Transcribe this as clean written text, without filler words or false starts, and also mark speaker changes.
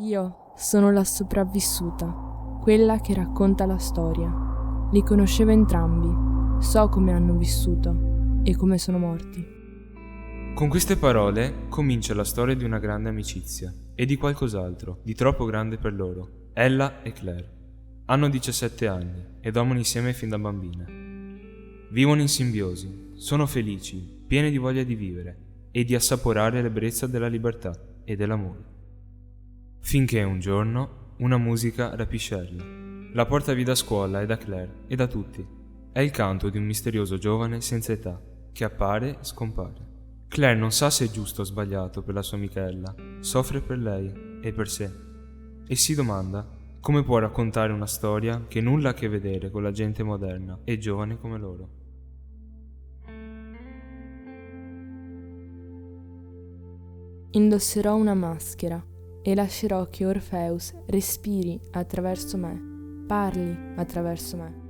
Speaker 1: Io sono la sopravvissuta, quella che racconta la storia. Li conoscevo entrambi, so come hanno vissuto e come sono morti.
Speaker 2: Con queste parole comincia la storia di una grande amicizia e di qualcos'altro, di troppo grande per loro. Ella e Claire hanno 17 anni e dormono insieme fin da bambine. Vivono in simbiosi, sono felici, piene di voglia di vivere e di assaporare l'ebbrezza della libertà e dell'amore. Finché un giorno una musica rapisce Ella. La porta via da scuola e da Claire e da tutti. È il canto di un misterioso giovane senza età che appare e scompare. Claire non sa se è giusto o sbagliato per la sua amica Ella, soffre per lei e per sé e si domanda come può raccontare una storia che nulla ha a che vedere con la gente moderna e giovane come loro.
Speaker 1: Indosserò una maschera e lascerò che Orpheus respiri attraverso me, parli attraverso me.